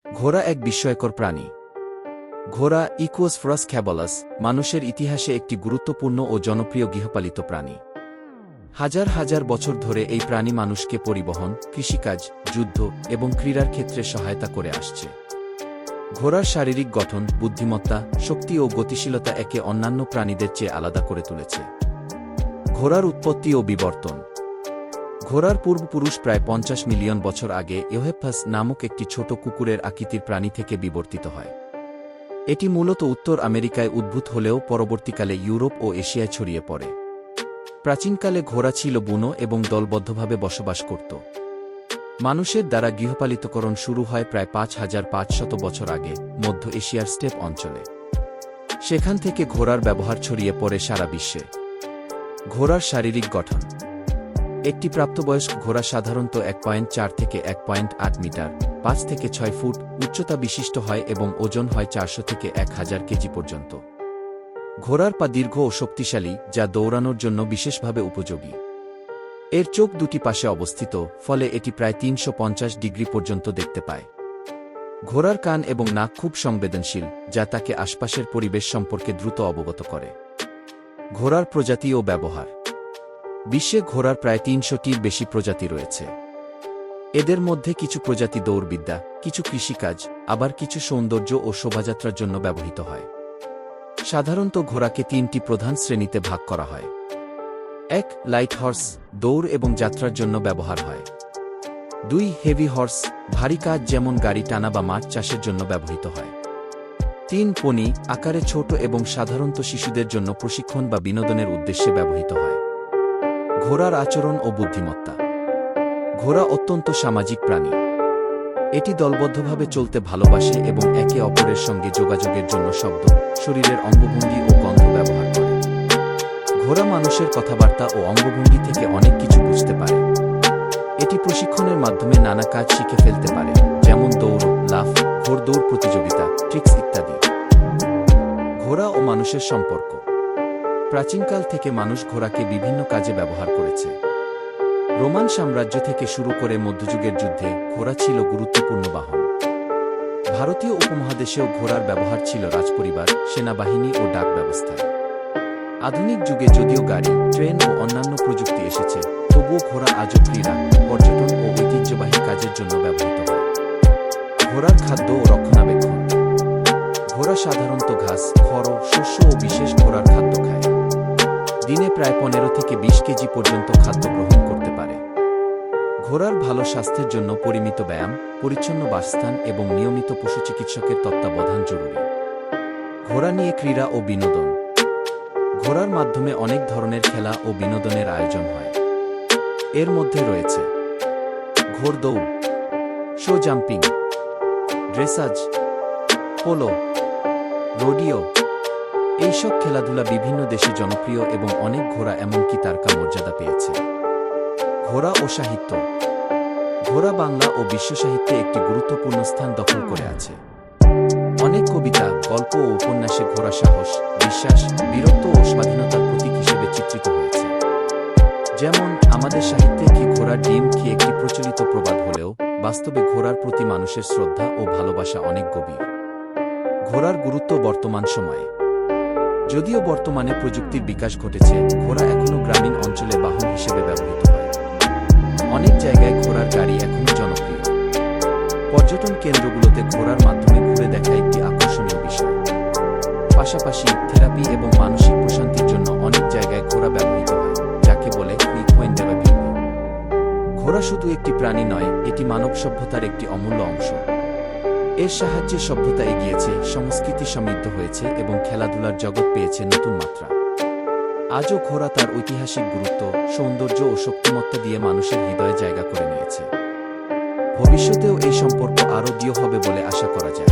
ঘোড়া এক বিস্ময়কর প্রাণী। ঘোড়া ইকুয়োসফরাস খ্যাবলাস মানুষের ইতিহাসে একটি গুরুত্বপূর্ণ ও জনপ্রিয় গৃহপালিত প্রাণী। হাজার হাজার বছর ধরে এই প্রাণী মানুষকে পরিবহন, কৃষিকাজ, যুদ্ধ এবং ক্রীড়ার ক্ষেত্রে সহায়তা করে আসছে। ঘোড়ার শারীরিক গঠন, বুদ্ধিমত্তা, শক্তি ও গতিশীলতা একে অন্যান্য প্রাণীদের চেয়ে আলাদা করে তুলেছে। ঘোড়ার উৎপত্তি ও বিবর্তন। ঘোড়ার পূর্বপুরুষ প্রায় ৫০ মিলিয়ন বছর আগে ইওহেপ্থাস নামক একটি ছোট কুকুরের আকৃতির প্রাণী থেকে বিবর্তিত হয়। এটি মূলত উত্তর আমেরিকায় উদ্ভূত হলেও পরবর্তীকালে ইউরোপ ও এশিয়ায় ছড়িয়ে পড়ে। প্রাচীনকালে ঘোড়া ছিল বুনো এবং দলবদ্ধভাবে বসবাস করত। মানুষের দ্বারা গৃহপালিতকরণ শুরু হয় প্রায় ৫৫০০ বছর আগে মধ্য এশিয়ার স্টেপ অঞ্চলে। সেখান থেকে ঘোড়ার ব্যবহার ছড়িয়ে পড়ে সারা বিশ্বে। ঘোড়ার শারীরিক গঠন। একটি প্রাপ্তবয়স্ক ঘোড়া সাধারণত ১.৪ থেকে ১.৮ মিটার ৫ থেকে ৬ ফুট উচ্চতা বিশিষ্ট হয় এবং ওজন হয় ৪০০ থেকে ১০০০ কেজি পর্যন্ত। ঘোড়ার পা দীর্ঘ ও শক্তিশালী, যা দৌড়ানোর জন্য বিশেষভাবে উপযোগী। এর চোখ দুটি পাশে অবস্থিত, ফলে এটি প্রায় ৩৫০ ডিগ্রি পর্যন্ত দেখতে পায়। ঘোড়ার কান এবং নাক খুব সংবেদনশীল, যা তাকে আশপাশের পরিবেশ সম্পর্কে দ্রুত অবগত করে। ঘোড়ার প্রজাতি ও ব্যবহার। বিশ্বে ঘোড়ার প্রায় ৩০০টির বেশি প্রজাতি রয়েছে। এদের মধ্যে কিছু প্রজাতি দৌড়বিদ্যা, কিছু কৃষিকাজ, আবার কিছু সৌন্দর্য ও শোভাযাত্রার জন্য ব্যবহৃত হয়। সাধারণত ঘোড়াকে ৩টি প্রধান শ্রেণীতে ভাগ করা হয়। ১. লাইট হর্স, দৌড় এবং যাত্রার জন্য ব্যবহার হয়। ২. হেভি হর্স, ভারী কাজ যেমন গাড়ি টানা বা মাছ চাষের জন্য ব্যবহৃত হয়। ৩. পনি, আকারে ছোট এবং সাধারণত শিশুদের জন্য প্রশিক্ষণ বা বিনোদনের উদ্দেশ্যে ব্যবহৃত হয়। ঘোড়ার আচরণ ও বুদ্ধিমত্তা। ঘোড়া অত্যন্ত সামাজিক প্রাণী। এটি দলবদ্ধভাবে চলতে ভালোবাসে এবং একে অপরের সঙ্গে যোগাযোগের জন্য শব্দ, শরীরের অঙ্গভঙ্গি ও গন্ধ ব্যবহার করে। ঘোড়া মানুষের কথাবার্তা ও অঙ্গভঙ্গি থেকে অনেক কিছু বুঝতে পারে। এটি প্রশিক্ষণের মাধ্যমে নানা কাজ শিখে ফেলতে পারে, যেমন দৌড়, লাফ, ঘোড়দৌড় প্রতিযোগিতা, ট্রিক্স ইত্যাদি। ঘোড়া ও মানুষের সম্পর্ক। প্রাচীনকাল থেকে মানুষ ঘোড়াকে বিভিন্ন কাজে ব্যবহার করেছে। রোমান সাম্রাজ্য থেকে শুরু করে মধ্যযুগের যুদ্ধে ঘোড়া ছিল গুরুত্বপূর্ণ বাহন। ভারতীয় উপমহাদেশেও ঘোড়ার ব্যবহার ছিল রাজপরিবার, সেনাবাহিনী ও ডাক ব্যবস্থায়। আধুনিক যুগে যদিও গাড়ি, ট্রেন ও অন্যান্য প্রযুক্তি এসেছে, তবুও ঘোড়া আজও ক্রীড়া, পর্যটন ও ঐতিহ্যবাহী কাজের জন্য ব্যবহৃত হয়। ঘোড়ার খাদ্য ও রক্ষণাবেক্ষণ। ঘোড়া সাধারণত ঘাস, খড়, শস্য ও বিশেষ ঘোড়ার খাদ্য খায়। দিনে প্রায় ১৫ থেকে ২০ কেজি পর্যন্ত খাদ্য গ্রহণ করতে পারে। ঘোড়ার ভালো স্বাস্থ্যের জন্য পরিমিত ব্যায়াম, পরিচ্ছন্ন বাসস্থান এবং নিয়মিত পশুচিকিৎসকের তত্ত্বাবধান জরুরি। ঘোড়া নিয়ে ক্রীড়া ও বিনোদন। ঘোড়ার মাধ্যমে অনেক ধরনের খেলা ও বিনোদনের আয়োজন হয়। এর মধ্যে রয়েছে ঘোড়দৌড়, show jumping, dressage, polo, rodeo. এইসব খেলাধুলা বিভিন্ন দেশে জনপ্রিয় এবং অনেক ঘোড়া এমনকি তারকা মর্যাদা পেয়েছে। ঘোড়া ও সাহিত্য। ঘোড়া বাংলা ও বিশ্ব সাহিত্যে একটি গুরুত্বপূর্ণ স্থান দখল করে আছে। অনেক কবিতা, গল্প ও উপন্যাসে ঘোড়া সাহস, বিশ্বাস, বীরত্ব ও স্বাধীনতার প্রতীক হিসেবে চিত্রিত হয়েছে। যেমন, আমাদের সাহিত্যে কি ঘোড়ার ডিম কি একটি প্রচলিত প্রবাদ হলেও বাস্তবে ঘোড়ার প্রতি মানুষের শ্রদ্ধা ও ভালোবাসা অনেক গভীর। ঘোড়ার গুরুত্ব বর্তমান সময়ে। যদিও বর্তমানে প্রযুক্তির বিকাশ ঘটেছে, ঘোড়া এখনও গ্রামীণ অঞ্চলে বাহন হিসেবে ব্যবহৃত হয়। অনেক জায়গায় ঘোড়ার গাড়ি এখনও জনপ্রিয়। পর্যটন কেন্দ্রগুলোতে ঘোড়ার মাধ্যমে ঘুরে দেখা একটি আকর্ষণীয় বিষয়। পাশাপাশি থেরাপি এবং মানসিক প্রশান্তির জন্য অনেক জায়গায় ঘোড়া ব্যবহৃত হয়, যাকে বলে ইকুইন থেরাপি। ঘোড়া শুধু একটি প্রাণী নয়, এটি মানব সভ্যতার একটি অমূল্য অংশ। এর সাহায্যে সভ্যতা এগিয়েছে, সংস্কৃতি সমৃদ্ধ হয়েছে এবং খেলাধুলার জগৎ পেয়েছে নতুন মাত্রা। আজও ঘোড়া তার ঐতিহাসিক গুরুত্ব, সৌন্দর্য ও শক্তিমত্তা দিয়ে মানুষের হৃদয়ে জায়গা করে নিয়েছে। ভবিষ্যতেও এই সম্পর্ক আরও দৃঢ় হবে বলে আশা করা যায়।